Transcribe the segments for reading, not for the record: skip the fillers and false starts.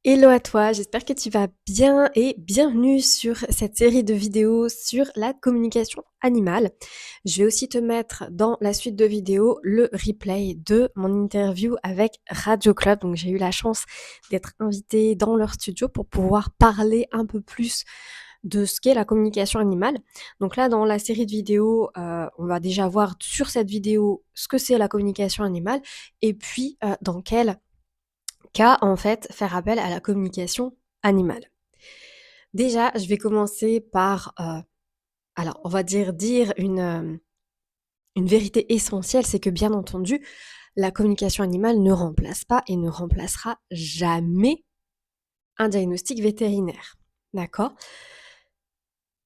Hello à toi, j'espère que tu vas bien et bienvenue sur cette série de vidéos sur la communication animale. Je vais aussi te mettre dans la suite de vidéos le replay de mon interview avec Radio Club. Donc j'ai eu la chance d'être invitée dans leur studio pour pouvoir parler un peu plus de ce qu'est la communication animale. Donc là, dans la série de vidéos, on va déjà voir sur cette vidéo ce que c'est la communication animale et puis dans quel cas, en fait, faire appel à la communication animale. Déjà, je vais commencer par, alors on va dire une vérité essentielle, c'est que bien entendu, la communication animale ne remplace pas et ne remplacera jamais un diagnostic vétérinaire. D'accord?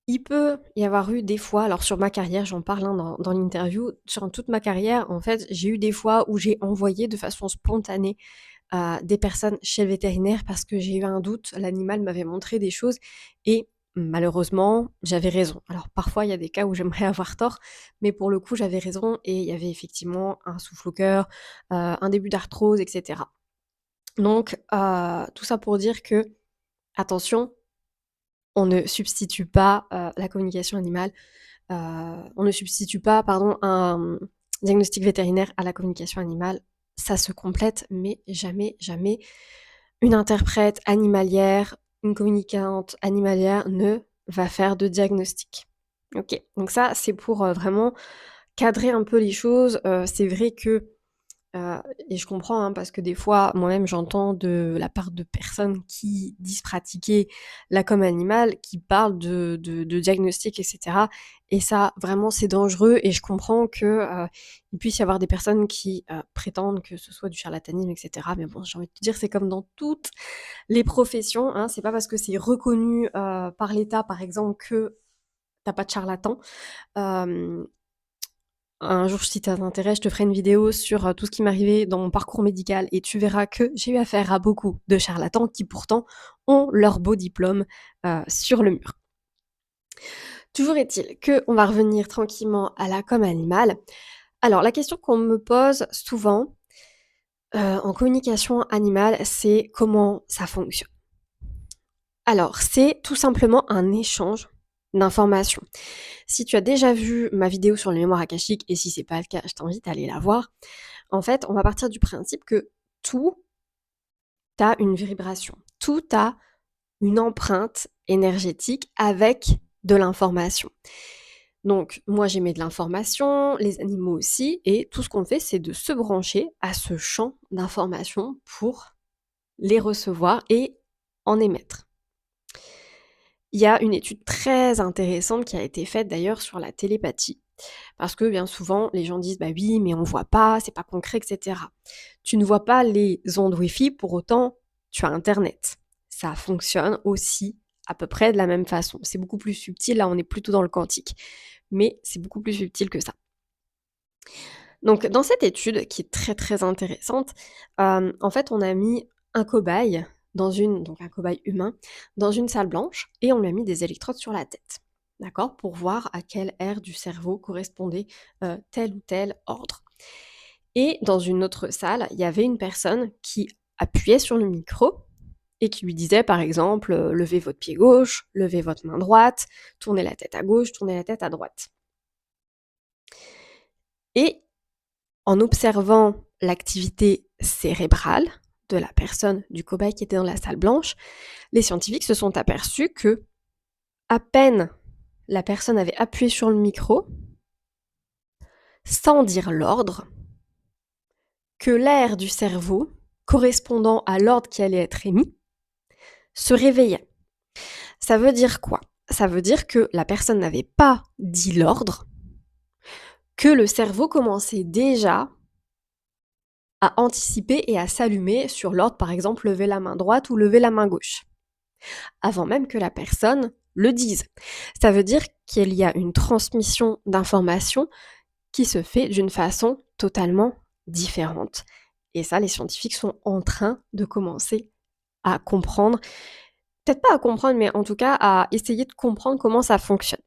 Il peut y avoir eu des fois, alors sur ma carrière, j'en parle hein, dans l'interview, sur toute ma carrière, en fait, j'ai eu des fois où j'ai envoyé de façon spontanée des personnes chez le vétérinaire parce que j'ai eu un doute, l'animal m'avait montré des choses et malheureusement, j'avais raison. Alors parfois, il y a des cas où j'aimerais avoir tort, mais pour le coup, j'avais raison et il y avait effectivement un souffle au cœur, un début d'arthrose, et cetera. Donc tout ça pour dire que, attention, on ne substitue pas, la communication animale, on ne substitue pas, pardon, un diagnostic vétérinaire à la communication animale. Ça se complète, mais jamais, jamais une interprète animalière, une communicante animalière ne va faire de diagnostic. OK, donc ça, c'est pour, vraiment cadrer un peu les choses. C'est vrai que et je comprends, hein, parce que des fois, moi-même, j'entends de la part de personnes qui disent pratiquer la com animale, qui parlent de diagnostic et cetera et ça, vraiment, c'est dangereux et je comprends que, il puisse y avoir des personnes qui, prétendent que ce soit du charlatanisme et cetera mais bon, j'ai envie de te dire, c'est comme dans toutes les professions, hein. C'est pas parce que c'est reconnu, par l'État, par exemple, que tu pas de charlatan. Hem un jour, si ça t'intéresse, je te ferai une vidéo sur, tout ce qui m'est arrivé dans mon parcours médical et tu verras que j'ai eu affaire à beaucoup de charlatans qui pourtant ont leur beau diplôme, sur le mur. Toujours est-il qu'on va revenir tranquillement à la com animale. Alors la question qu'on me pose souvent, en communication animale, c'est comment ça fonctionne? Alors c'est tout simplement un échange d'informations. Si tu as déjà vu ma vidéo sur les mémoires akashiques et si c'est pas le cas, je t'invite à aller la voir. En fait, on va partir du principe que tout a une vibration, tout a une empreinte énergétique avec de l'information. Donc moi j'émets de l'information, les animaux aussi, et tout ce qu'on fait c'est de se brancher à ce champ d'information pour les recevoir et en émettre. Il y a une étude très intéressante qui a été faite d'ailleurs sur la télépathie. Parce que bien souvent, les gens disent: «Bah oui, mais on voit pas, c'est pas concret et cetera». Tu ne vois pas les ondes Wi-Fi, pour autant, tu as internet. Ça fonctionne aussi à peu près de la même façon. C'est beaucoup plus subtil, là on est plutôt dans le quantique, mais c'est beaucoup plus subtil que ça. Donc dans cette étude qui est très, très intéressante, en fait on a mis un cobaye donc un cobaye humain, dans une salle blanche et on lui a mis des électrodes sur la tête. D'accord? Pour voir à quelle aire du cerveau correspondait, tel ou tel ordre. Et dans une autre salle, il y avait une personne qui appuyait sur le micro et qui lui disait par exemple, «Levez votre pied gauche, levez votre main droite, tournez la tête à gauche, tournez la tête à droite». Et en observant l'activité cérébrale de la personne, du cobaye qui était dans la salle blanche, les scientifiques se sont aperçus que, à peine la personne avait appuyé sur le micro, sans dire l'ordre, que l'aire du cerveau correspondant à l'ordre qui allait être émis se réveillait. Ça veut dire quoi? Ça veut dire que la personne n'avait pas dit l'ordre, que le cerveau commençait déjà à anticiper et à s'allumer sur l'ordre, par exemple, lever la main droite ou lever la main gauche, avant même que la personne le dise. Ça veut dire qu'il y a une transmission d'informations qui se fait d'une façon totalement différente. Et ça, les scientifiques sont en train de commencer à comprendre, peut-être pas à comprendre, mais en tout cas à essayer de comprendre comment ça fonctionne.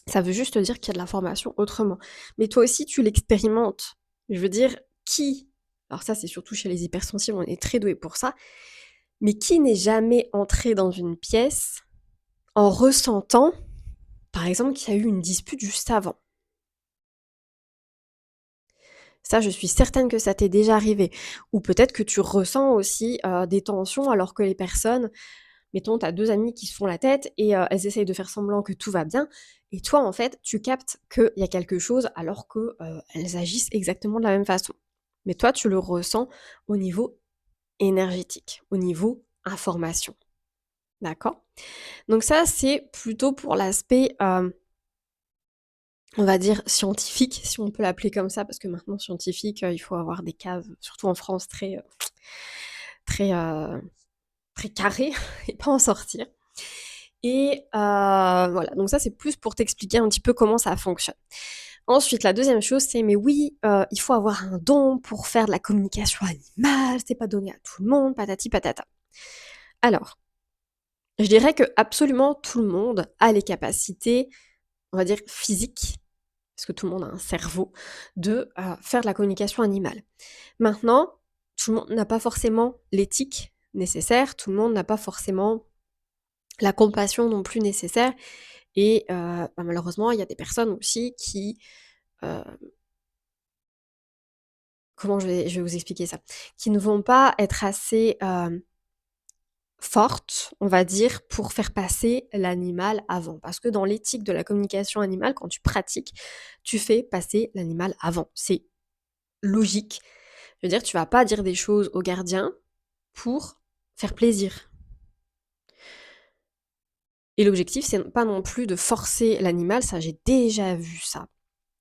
Ça veut juste dire qu'il y a de l'information autrement. Mais toi aussi, tu l'expérimentes. Je veux dire, alors ça, c'est surtout chez les hypersensibles, on est très doués pour ça. Mais qui n'est jamais entré dans une pièce en ressentant, par exemple, qu'il y a eu une dispute juste avant? Ça, je suis certaine que ça t'est déjà arrivé. Ou peut-être que tu ressens aussi, des tensions alors que les personnes, mettons, tu as 2 amies qui se font la tête et elles essayent de faire semblant que tout va bien et toi, en fait, tu captes qu'il y a quelque chose alors que, elles agissent exactement de la même façon. Mais toi, tu le ressens au niveau énergétique, au niveau information, d'accord? Donc ça, c'est plutôt pour l'aspect, on va dire scientifique, si on peut l'appeler comme ça, parce que maintenant scientifique, il faut avoir des cases, surtout en France, très, très carrées et pas en sortir. Et voilà, donc ça, c'est plus pour t'expliquer un petit peu comment ça fonctionne. Ensuite, la deuxième chose, c'est: «Mais oui, il faut avoir un don pour faire de la communication animale, c'est pas donné à tout le monde, patati patata». Alors, je dirais que absolument tout le monde a les capacités, on va dire physiques, parce que tout le monde a un cerveau, de, faire de la communication animale. Maintenant, tout le monde n'a pas forcément l'éthique nécessaire, tout le monde n'a pas forcément la compassion non plus nécessaire et malheureusement, il y a des personnes aussi qui, heu, comment je vais vous expliquer ça? Qui ne vont pas être assez, fortes, on va dire, pour faire passer l'animal avant. Parce que dans l'éthique de la communication animale, quand tu pratiques, tu fais passer l'animal avant. C'est logique. Je veux dire, tu vas pas dire des choses au gardien pour faire plaisir. Et l'objectif, c'est pas non plus de forcer l'animal, ça j'ai déjà vu ça.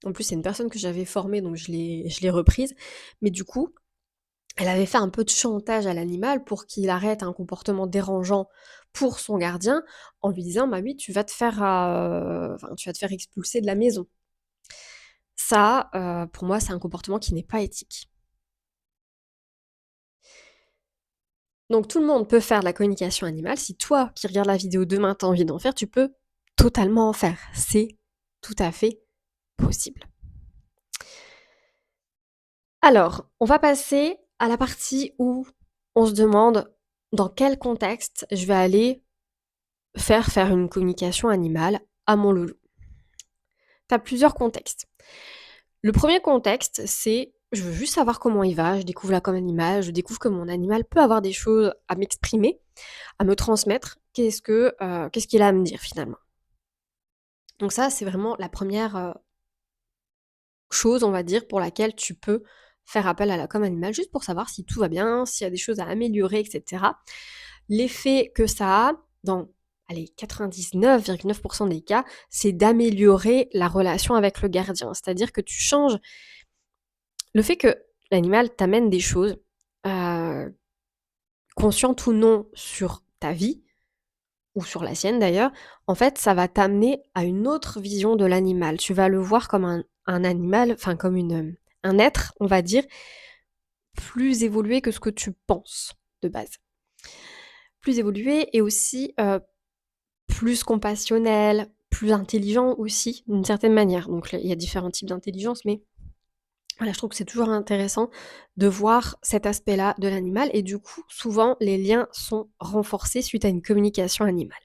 En plus, c'est une personne que j'avais formée, donc je l'ai reprise. Mais du coup, elle avait fait un peu de chantage à l'animal pour qu'il arrête un comportement dérangeant pour son gardien, en lui disant: «Bah oui, tu vas te faire, enfin, tu vas te faire expulser de la maison». Ça, pour moi, c'est un comportement qui n'est pas éthique. Donc tout le monde peut faire de la communication animale. Si toi, qui regardes la vidéo demain, tu as envie d'en faire, tu peux totalement en faire. C'est tout à fait possible. Alors, on va passer à la partie où on se demande dans quel contexte je vais aller faire une communication animale à mon loulou. Tu as plusieurs contextes. Le premier contexte, c'est: je veux juste savoir comment il va, je découvre là comme animal, je découvre que mon animal peut avoir des choses à m'exprimer, à me transmettre. Qu'est-ce qu'il a à me dire finalement? Donc ça, c'est vraiment la première chose, on va dire, pour laquelle tu peux faire appel à la com animale, juste pour savoir si tout va bien, s'il y a des choses à améliorer, et cetera. L'effet que ça a dans, allez, 99,9 des cas, c'est d'améliorer la relation avec le gardien. C'est-à-dire que tu changes le fait que l'animal t'amène des choses, heu, conscientes ou non, sur ta vie ou sur la sienne d'ailleurs, en fait, ça va t'amener à une autre vision de l'animal. Tu vas le voir comme un animal, enfin comme un être, on va dire, plus évolué que ce que tu penses de base. Plus évolué et aussi, plus compassionnel, plus intelligent aussi, d'une certaine manière. Donc il y a différents types d'intelligence, mais voilà, je trouve que c'est toujours intéressant de voir cet aspect-là de l'animal et du coup, souvent, les liens sont renforcés suite à une communication animale.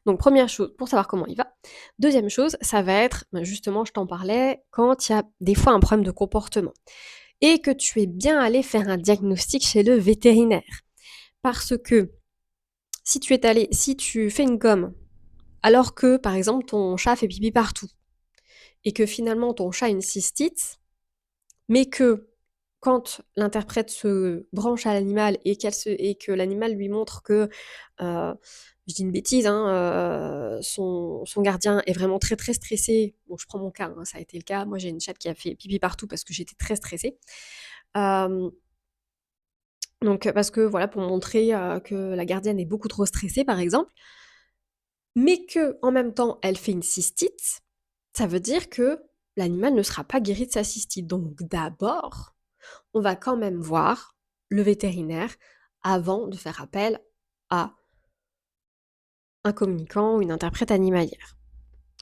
Donc première chose, pour savoir comment il va. Deuxième chose, ça va être, justement, je t'en parlais, quand il y a des fois un problème de comportement et que tu es bien allé faire un diagnostic chez le vétérinaire. Parce que si tu fais une gomme alors que, par exemple, ton chat fait pipi partout et que finalement ton chat a une cystite, mais que quand l'interprète se branche à l'animal et que l'animal lui montre que, je dis une bêtise, hein, son gardien est vraiment très, très stressé. Bon, je prends mon cas, hein, ça a été le cas. Moi, j'ai une chatte qui a fait pipi partout parce que j'étais très stressée. Hem, donc parce que voilà, pour montrer, que la gardienne est beaucoup trop stressée, par exemple, mais que en même temps, elle fait une cystite, ça veut dire que l'animal ne sera pas guéri de sa cystite. Donc d'abord, on va quand même voir le vétérinaire avant de faire appel à un communicant ou une interprète animalière.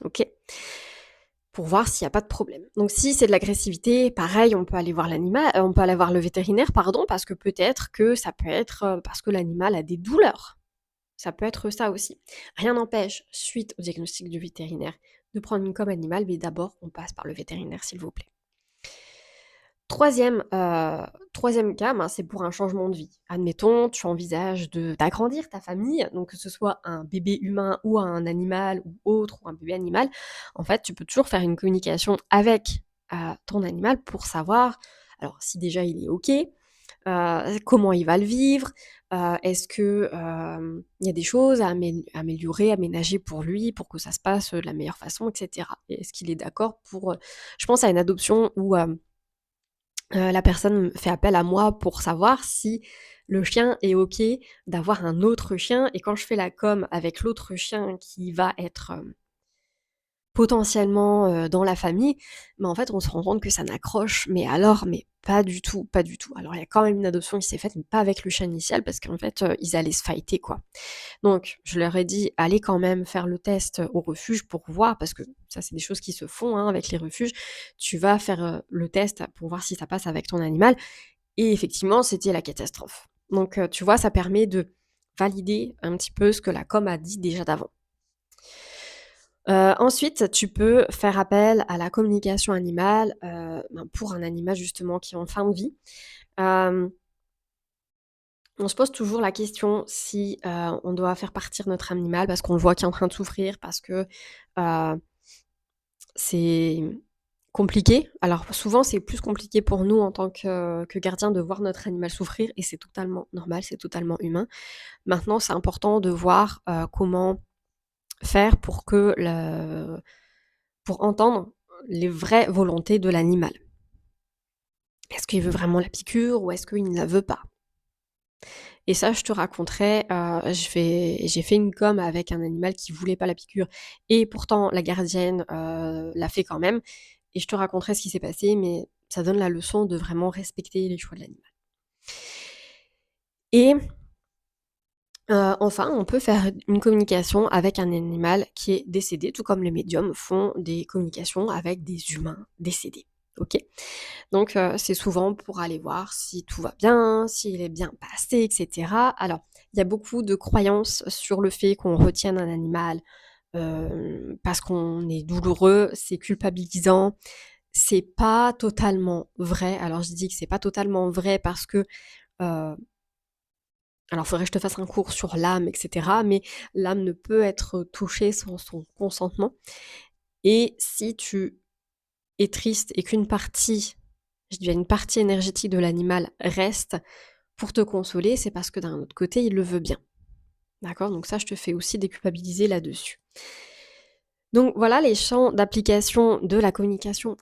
OK? pour voir s'il y a pas de problème. Donc si c'est de l'agressivité, pareil, on peut aller voir on peut aller voir le vétérinaire, pardon, parce que peut-être que ça peut être, parce que l'animal a des douleurs. Ça peut être ça aussi. Rien n'empêche, suite au diagnostic du vétérinaire, de prendre une com animale, mais d'abord, on passe par le vétérinaire, s'il vous plaît. Troisième, troisième cas, ben, c'est pour un changement de vie. Admettons, tu envisages d'agrandir ta famille, donc que ce soit un bébé humain ou un animal ou autre, ou un bébé animal. En fait, tu peux toujours faire une communication avec ton animal pour savoir, alors si déjà il est OK, comment il va le vivre, est-ce que il y a des choses à améliorer, aménager pour lui, pour que ça se passe de la meilleure façon, et cetera. Et est-ce qu'il est d'accord pour, je pense à une adoption où la personne fait appel à moi pour savoir si le chien est OK d'avoir un autre chien, et quand je fais la com avec l'autre chien qui va être, potentiellement, dans la famille, mais en fait, on se rend compte que ça n'accroche, mais alors, mais pas du tout, pas du tout. Alors il y a quand même une adoption qui s'est faite, mais pas avec le chien initial parce qu'en fait, ils allaient se fighter, quoi. Donc je leur ai dit: «Allez quand même faire le test, au refuge pour voir», parce que ça, c'est des choses qui se font, hein, avec les refuges. Tu vas faire, le test pour voir si ça passe avec ton animal, et effectivement, c'était la catastrophe. Donc tu vois, ça permet de valider un petit peu ce que la com a dit déjà d'avant. Ensuite, tu peux faire appel à la communication animale, ben, pour un animal justement qui est en fin de vie. Hem, on se pose toujours la question si, on doit faire partir notre animal parce qu'on le voit qu'il est en train de souffrir, parce que, heu, c'est compliqué. Alors souvent, c'est plus compliqué pour nous en tant que gardiens de voir notre animal souffrir, et c'est totalement normal, c'est totalement humain. Maintenant, c'est important de voir, comment faire pour que pour entendre les vraies volontés de l'animal. Est-ce qu'il veut vraiment la piqûre ou est-ce qu'il ne la veut pas? Et ça, je te raconterai, j'ai fait une com avec un animal qui voulait pas la piqûre, et pourtant la gardienne, l'a fait quand même, et je te raconterai ce qui s'est passé, mais ça donne la leçon de vraiment respecter les choix de l'animal. Et enfin, on peut faire une communication avec un animal qui est décédé, tout comme les médiums font des communications avec des humains décédés. OK? Donc c'est souvent pour aller voir si tout va bien, s'il est bien passé, et cetera. Alors, il y a beaucoup de croyances sur le fait qu'on retienne un animal, parce qu'on est douloureux, c'est culpabilisant. C'est pas totalement vrai. Alors je dis que c'est pas totalement vrai parce que, heu alors, faudrait que je te fasse un cours sur l'âme, et cetera, mais l'âme ne peut être touchée sans son consentement, et si tu es triste et qu'une partie, je dis bien une partie énergétique de l'animal reste pour te consoler, c'est parce que d'un autre côté, il le veut bien. D'accord? Donc ça, je te fais aussi déculpabiliser là-dessus. Donc voilà les champs d'application de la communication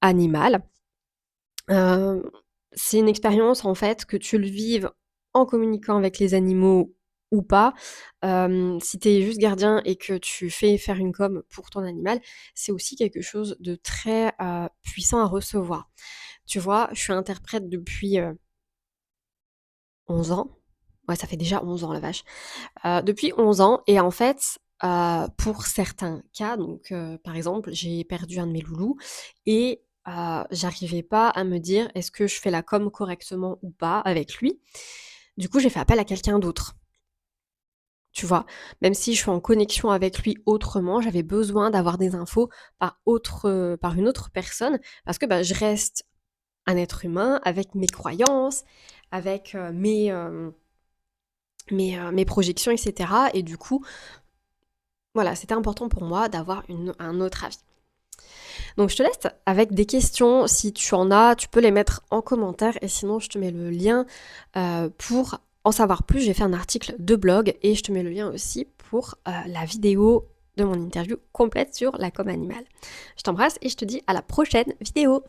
animale. Hem, c'est une expérience, en fait, que tu le vives en communiquant avec les animaux ou pas. Si tu es juste gardien et que tu fais faire une com pour ton animal, c'est aussi quelque chose de très, puissant à recevoir. Tu vois, je suis interprète depuis, 11 ans. Ouais, ça fait déjà 11 ans, la vache. Depuis 11 ans, et en fait, pour certains cas, donc par exemple, j'ai perdu un de mes loulous, et j'arrivais pas à me dire: «Est-ce que je fais la com correctement ou pas avec lui?» Du coup, j'ai fait appel à quelqu'un d'autre, tu vois? Même si je suis en connexion avec lui autrement, j'avais besoin d'avoir des infos par une autre personne, parce que, bah, je reste un être humain avec mes croyances, avec, mes projections, et cetera, et du coup, voilà, c'était important pour moi d'avoir un autre avis. Donc je te laisse avec des questions. Si tu en as, tu peux les mettre en commentaire, et sinon je te mets le lien pour en savoir plus. J'ai fait un article de blog et je te mets le lien aussi pour la vidéo de mon interview complète sur la com animale. Je t'embrasse et je te dis à la prochaine vidéo.